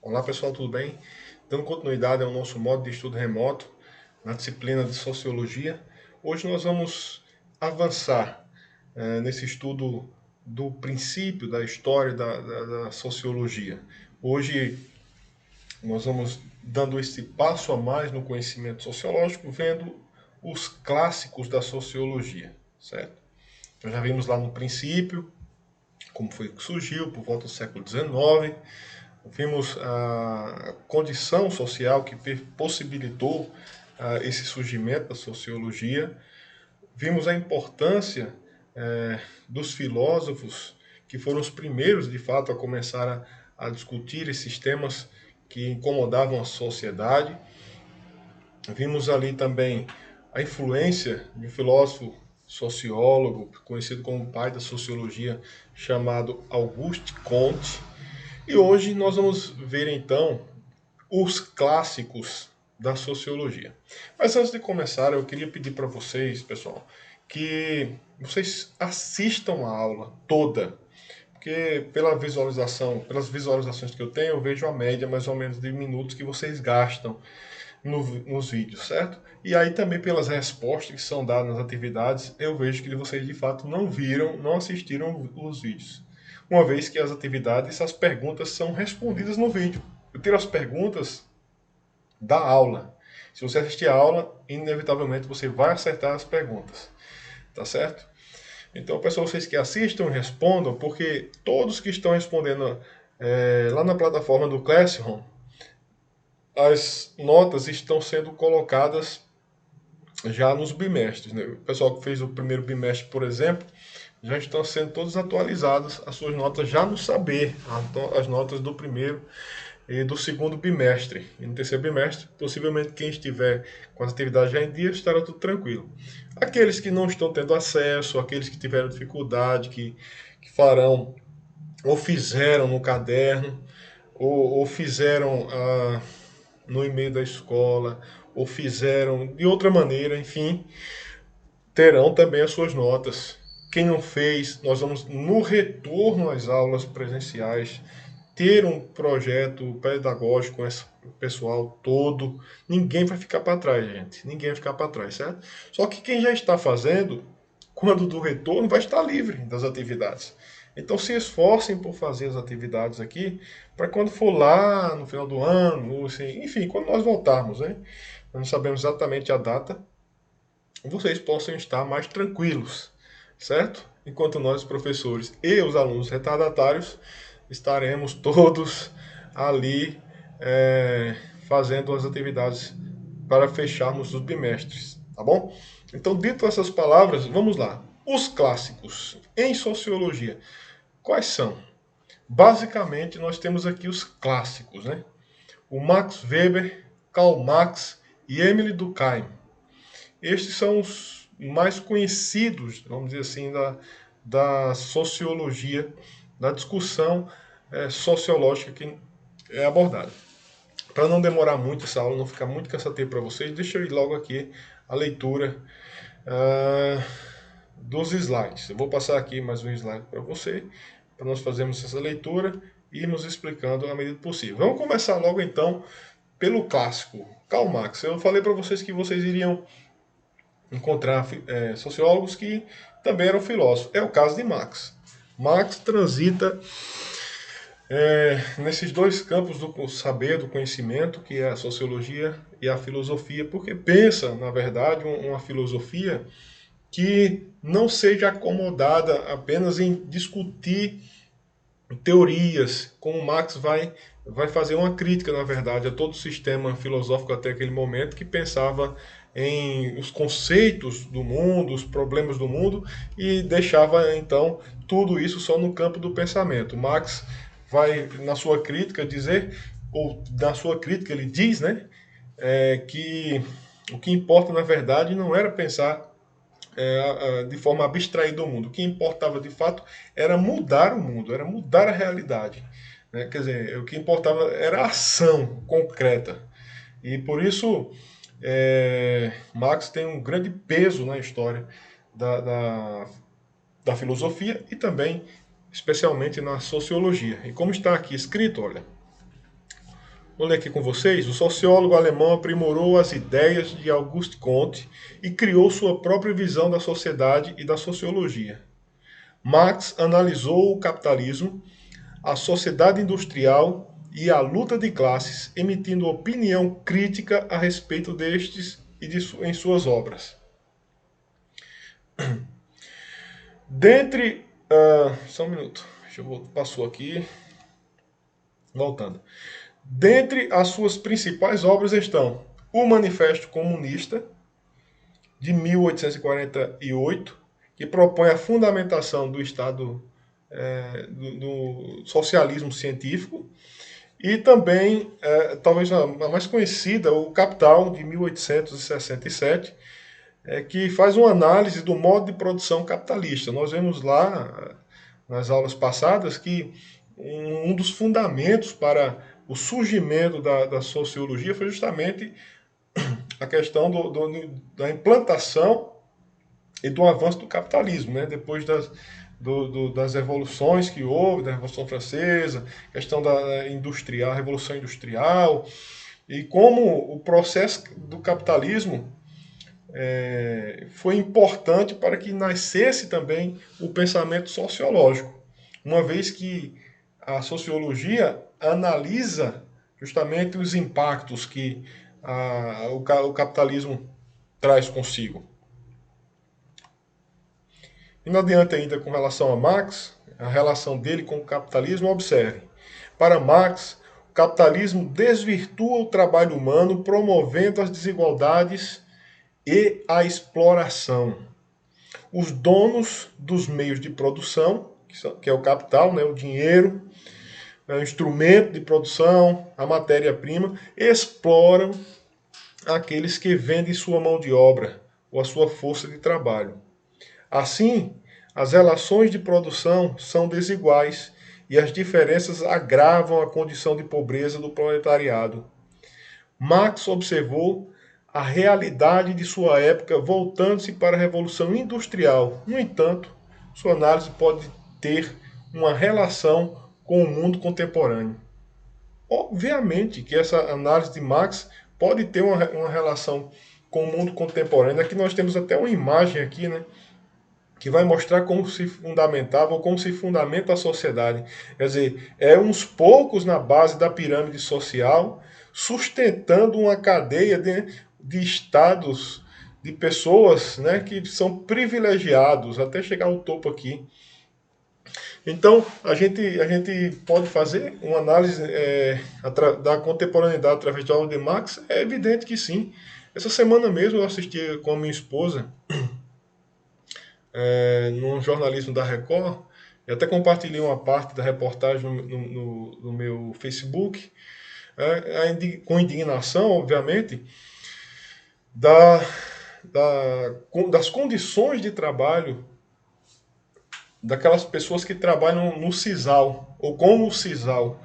Olá pessoal, tudo bem? Dando continuidade ao nosso modo de estudo remoto na disciplina de Sociologia, hoje nós vamos avançar nesse estudo do princípio da história da Sociologia. Hoje nós vamos dando esse passo a mais no conhecimento sociológico, vendo os clássicos da Sociologia, certo? Nós já vimos lá no princípio, como foi que surgiu, por volta do século XIX. Vimos a condição social que possibilitou esse surgimento da sociologia. Vimos a importância dos filósofos, que foram os primeiros, de fato, a começar a discutir esses temas que incomodavam a sociedade. Vimos ali também a influência de um filósofo sociólogo, conhecido como o pai da sociologia, chamado Auguste Comte. E hoje nós vamos ver então os clássicos da sociologia. Mas antes de começar, eu queria pedir para vocês, pessoal, que vocês assistam a aula toda, porque pelas visualizações que eu tenho, eu vejo a média mais ou menos de minutos que vocês gastam nos vídeos, certo? E aí também pelas respostas que são dadas nas atividades, eu vejo que vocês de fato não viram, não assistiram os vídeos. Uma vez que as atividades, as perguntas são respondidas no vídeo. Eu tiro as perguntas da aula. Se você assistir a aula, inevitavelmente você vai acertar as perguntas. Tá certo? Então, pessoal, vocês que assistam, respondam, porque todos que estão respondendo lá na plataforma do Classroom, as notas estão sendo colocadas já nos bimestres. Né? O pessoal que fez o primeiro bimestre, por exemplo, já estão sendo todas atualizadas as suas notas já no saber, as notas do primeiro e do segundo bimestre. E no terceiro bimestre, possivelmente quem estiver com as atividades já em dia estará tudo tranquilo. Aqueles que não estão tendo acesso, aqueles que tiveram dificuldade, que farão ou fizeram no caderno, ou fizeram no e-mail da escola, ou fizeram de outra maneira, enfim, terão também as suas notas. Quem não fez, nós vamos, no retorno às aulas presenciais, ter um projeto pedagógico com esse pessoal todo. Ninguém vai ficar para trás, gente. Ninguém vai ficar para trás, certo? Só que quem já está fazendo, quando do retorno, vai estar livre das atividades. Então se esforcem por fazer as atividades aqui, para quando for lá no final do ano, ou assim, enfim, quando nós voltarmos, né? Nós não sabemos exatamente a data, vocês possam estar mais tranquilos, certo? Enquanto nós, professores e os alunos retardatários, estaremos todos ali fazendo as atividades para fecharmos os bimestres, tá bom? Então, dito essas palavras, vamos lá. Os clássicos em sociologia, quais são? Basicamente, nós temos aqui os clássicos, né? O Max Weber, Karl Marx e Emile Durkheim. Estes são os mais conhecidos, vamos dizer assim, da sociologia, da discussão sociológica que é abordada. Para não demorar muito essa aula, não ficar muito cansativo para vocês, deixa eu ir logo aqui a leitura dos slides. Eu vou passar aqui mais um slide para você, para nós fazermos essa leitura e irmos explicando à medida possível. Vamos começar logo então pelo clássico, Karl Marx. Eu falei para vocês que vocês iriam encontrar sociólogos que também eram filósofos. É o caso de Marx. Marx transita nesses dois campos do saber, do conhecimento, que é a sociologia e a filosofia, porque pensa, na verdade, uma filosofia que não seja acomodada apenas em discutir teorias, como Marx vai fazer uma crítica, na verdade, a todo o sistema filosófico até aquele momento que pensava em os conceitos do mundo, os problemas do mundo e deixava então tudo isso só no campo do pensamento. Marx vai na sua crítica dizer, ou na sua crítica ele diz, né, que o que importa na verdade não era pensar de forma abstraída do mundo. O que importava de fato era mudar o mundo, era mudar a realidade. Né? Quer dizer, o que importava era a ação concreta. E por isso, Marx tem um grande peso na história da filosofia e também, especialmente, na sociologia. E como está aqui escrito, olha, vou ler aqui com vocês. O sociólogo alemão aprimorou as ideias de Auguste Comte e criou sua própria visão da sociedade e da sociologia. Marx analisou o capitalismo, a sociedade industrial e a luta de classes, emitindo opinião crítica a respeito destes e em suas obras. Dentre... só um minuto. Passou aqui. Voltando. Dentre as suas principais obras estão o Manifesto Comunista, de 1848, que propõe a fundamentação do Estado, do socialismo científico, e também, talvez a mais conhecida, o Capital, de 1867, que faz uma análise do modo de produção capitalista. Nós vemos lá, nas aulas passadas, que um dos fundamentos para o surgimento da sociologia foi justamente a questão da implantação e do avanço do capitalismo, né? Depois das revoluções que houve, da Revolução Francesa, questão da Revolução Industrial, e como o processo do capitalismo foi importante para que nascesse também o pensamento sociológico, uma vez que a sociologia analisa justamente os impactos que o capitalismo traz consigo. Indo adiante ainda com relação a Marx, a relação dele com o capitalismo, observe. Para Marx, o capitalismo desvirtua o trabalho humano, promovendo as desigualdades e a exploração. Os donos dos meios de produção, que é o capital, né, o dinheiro, o instrumento de produção, a matéria-prima, exploram aqueles que vendem sua mão de obra ou a sua força de trabalho. Assim, as relações de produção são desiguais e as diferenças agravam a condição de pobreza do proletariado. Marx observou a realidade de sua época voltando-se para a Revolução Industrial. No entanto, sua análise pode ter uma relação com o mundo contemporâneo. Obviamente que essa análise de Marx pode ter uma relação com o mundo contemporâneo. Aqui nós temos até uma imagem aqui, né, que vai mostrar como se fundamentava ou como se fundamenta a sociedade. Quer dizer, uns poucos na base da pirâmide social, sustentando uma cadeia de estados, de pessoas, né, que são privilegiados até chegar ao topo aqui. Então, a gente pode fazer uma análise da contemporaneidade através da obra de Marx? É evidente que sim. Essa semana mesmo eu assisti com a minha esposa num jornalismo da Record, e até compartilhei uma parte da reportagem no meu Facebook, com indignação, obviamente, das condições de trabalho daquelas pessoas que trabalham no sisal, ou como o sisal.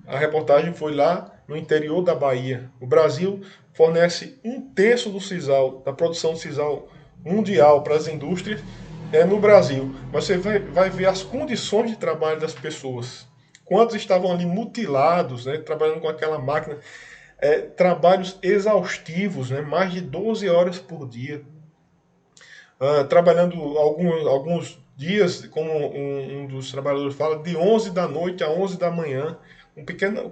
A reportagem foi lá no interior da Bahia. O Brasil fornece 1/3 do sisal, da produção do sisal mundial para as indústrias, no Brasil. Mas você vai ver as condições de trabalho das pessoas. Quantos estavam ali mutilados, né, trabalhando com aquela máquina. Trabalhos exaustivos, né, mais de 12 horas por dia. Trabalhando alguns dias, como um dos trabalhadores fala, de 11 da noite a 11 da manhã,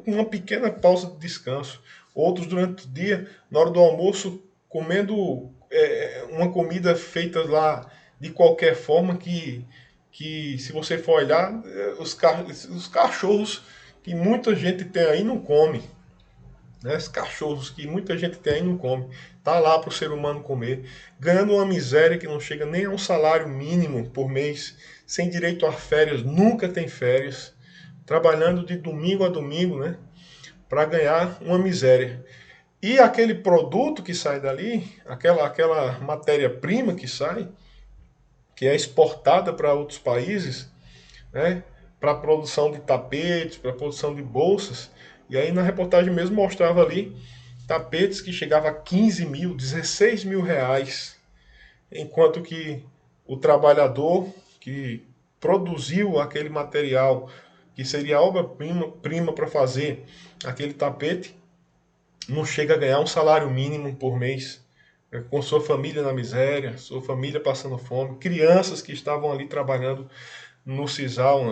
com uma pequena pausa de descanso. Outros durante o dia, na hora do almoço, comendo uma comida feita lá de qualquer forma que se você for olhar, os cachorros que muita gente tem aí não come. Né? Os cachorros que muita gente tem aí não come. Tá lá para o ser humano comer, ganhando uma miséria que não chega nem a um salário mínimo por mês, sem direito a férias, nunca tem férias, trabalhando de domingo a domingo, né, para ganhar uma miséria. E aquele produto que sai dali, aquela matéria-prima que sai, que é exportada para outros países, né, para a produção de tapetes, para a produção de bolsas. E aí na reportagem mesmo mostrava ali tapetes que chegavam a 15 mil, 16 mil reais, enquanto que o trabalhador que produziu aquele material, que seria a obra-prima para fazer aquele tapete, não chega a ganhar um salário mínimo por mês, com sua família na miséria, sua família passando fome, crianças que estavam ali trabalhando no Sisal.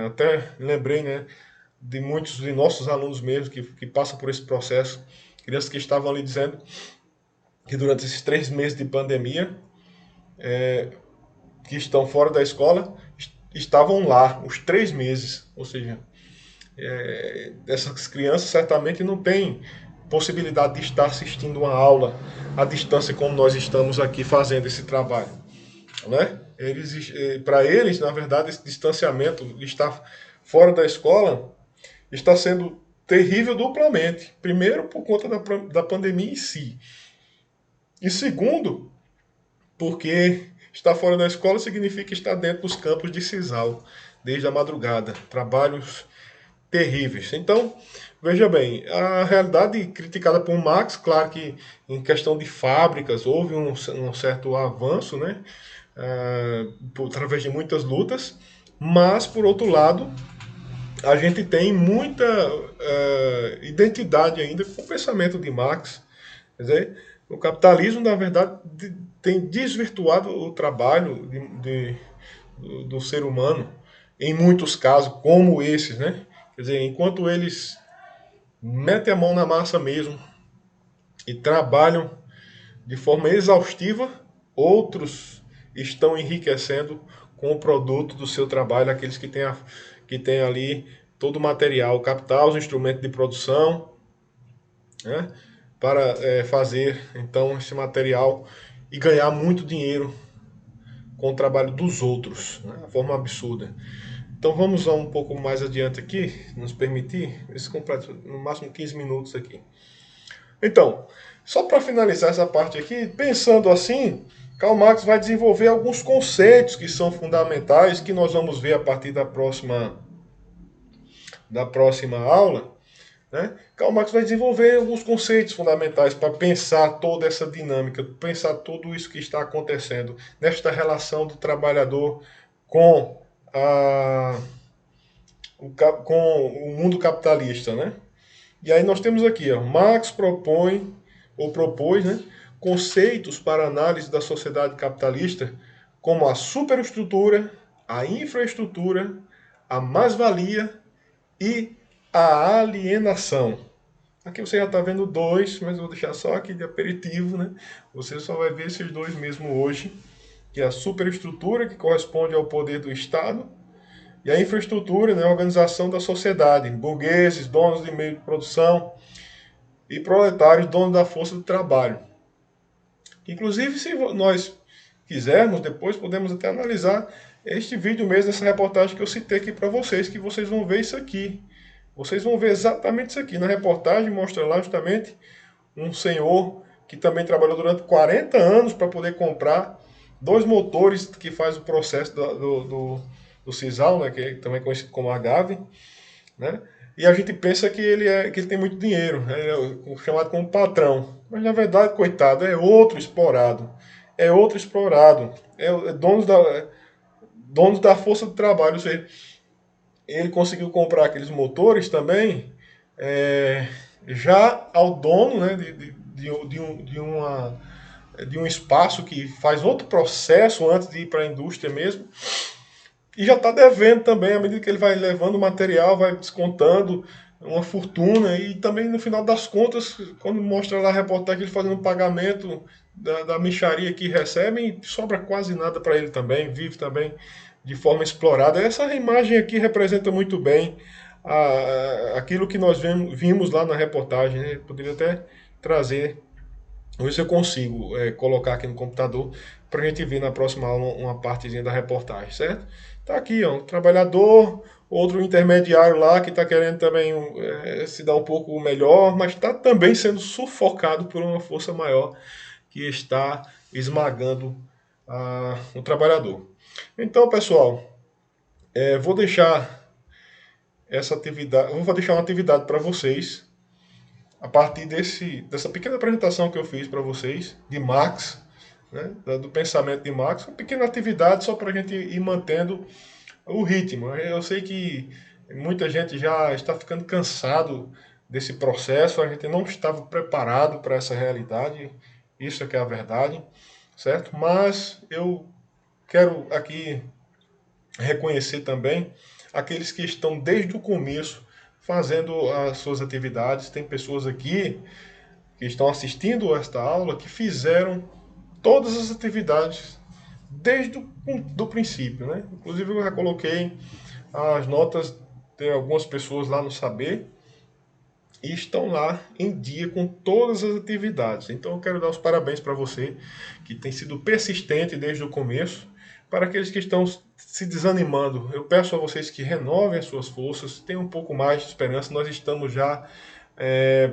Até lembrei, né, de muitos de nossos alunos mesmo que passam por esse processo, crianças que estavam ali dizendo que durante esses 3 meses de pandemia, que estão fora da escola, estavam lá os 3 meses. Ou seja, essas crianças certamente não têm possibilidade de estar assistindo uma aula à distância como nós estamos aqui fazendo esse trabalho, né? Para eles, na verdade, esse distanciamento de estar fora da escola está sendo terrível duplamente. Primeiro, por conta da pandemia em si. E segundo, porque estar fora da escola significa estar dentro dos campos de sisal, desde a madrugada. Trabalhos terríveis. Então, veja bem, a realidade criticada por Marx, claro que em questão de fábricas houve um certo avanço, né? Através de muitas lutas, mas, por outro lado, a gente tem muita identidade ainda com o pensamento de Marx. Quer dizer, o capitalismo, na verdade, tem desvirtuado o trabalho do ser humano, em muitos casos, como esses, né? Quer dizer, enquanto eles metem a mão na massa mesmo e trabalham de forma exaustiva, outros estão enriquecendo com o produto do seu trabalho, aqueles que têm ali todo o material, o capital, os instrumentos de produção, né, para fazer então esse material e ganhar muito dinheiro com o trabalho dos outros, né, de forma absurda. Então vamos um pouco mais adiante aqui, nos permitir, esse completo no máximo 15 minutos aqui. Então, só para finalizar essa parte aqui, pensando assim, Karl Marx vai desenvolver alguns conceitos que são fundamentais, que nós vamos ver a partir da próxima aula, né? Karl Marx vai desenvolver alguns conceitos fundamentais para pensar toda essa dinâmica, pensar tudo isso que está acontecendo nesta relação do trabalhador com com o mundo capitalista, né? E aí nós temos aqui, ó, Marx propôs, né, conceitos para análise da sociedade capitalista, como a superestrutura, a infraestrutura, a mais-valia e a alienação. Aqui você já está vendo dois, mas eu vou deixar só aqui de aperitivo, né? Você só vai ver esses dois mesmo hoje, que é a superestrutura, que corresponde ao poder do Estado, e a infraestrutura, né, a organização da sociedade, burgueses, donos de meio de produção e proletários, donos da força de trabalho. Inclusive, se nós quisermos, depois podemos até analisar este vídeo mesmo, essa reportagem que eu citei aqui para vocês, que vocês vão ver isso aqui. Vocês vão ver exatamente isso aqui. Na reportagem mostra lá justamente um senhor que também trabalhou durante 40 anos para poder comprar 2 motores que faz o processo do sisal, né, que é também conhecido como agave, né? E a gente pensa que que ele tem muito dinheiro, né? Ele é chamado como patrão. Mas na verdade, coitado, é outro explorado. É outro explorado. É donos da força de trabalho. Ou seja, ele conseguiu comprar aqueles motores também, já ao dono, né, de um espaço que faz outro processo antes de ir para a indústria mesmo. E já está devendo também, à medida que ele vai levando o material, vai descontando uma fortuna. E também, no final das contas, quando mostra lá a reportagem ele fazendo pagamento da mixaria que recebem, sobra quase nada para ele também, vive também de forma explorada. Essa imagem aqui representa muito bem aquilo que nós vimos lá na reportagem, né? Poderia até trazer, vou ver se eu consigo colocar aqui no computador para a gente ver na próxima aula uma partezinha da reportagem, certo? Tá aqui, ó, um trabalhador, outro intermediário lá que está querendo também se dar um pouco melhor, mas está também sendo sufocado por uma força maior que está esmagando o trabalhador. Então, pessoal, vou deixar essa atividade, vou deixar uma atividade para vocês a partir dessa pequena apresentação que eu fiz para vocês de Marx, né, do pensamento de Marx, uma pequena atividade só para a gente ir mantendo o ritmo. Eu sei que Muita gente já está ficando cansado desse processo, a gente não estava preparado para essa realidade, isso é que é a verdade, certo? Mas eu quero aqui reconhecer também aqueles que estão desde o começo fazendo as suas atividades. Tem pessoas aqui que estão assistindo esta aula que fizeram todas as atividades desde o do princípio, né? Inclusive eu já coloquei as notas de algumas pessoas lá no Saber e estão lá em dia com todas as atividades. Então eu quero dar os parabéns para você que tem sido persistente desde o começo. Para aqueles que estão se desanimando, eu peço a vocês que renovem as suas forças, tenham um pouco mais de esperança. Nós estamos já é,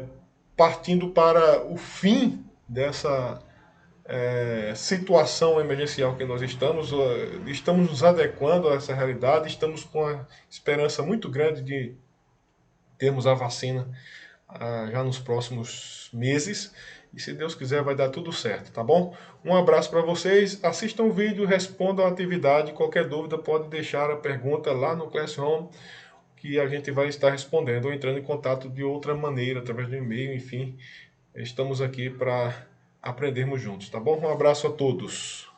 partindo para o fim dessa situação emergencial que nós estamos nos adequando a essa realidade, estamos com a esperança muito grande de termos a vacina já nos próximos meses. E se Deus quiser, vai dar tudo certo, tá bom? Um abraço para vocês. Assistam o vídeo, respondam a atividade. Qualquer dúvida, pode deixar a pergunta lá no Classroom, que a gente vai estar respondendo ou entrando em contato de outra maneira, através do e-mail, enfim. Estamos aqui para aprendermos juntos, tá bom? Um abraço a todos.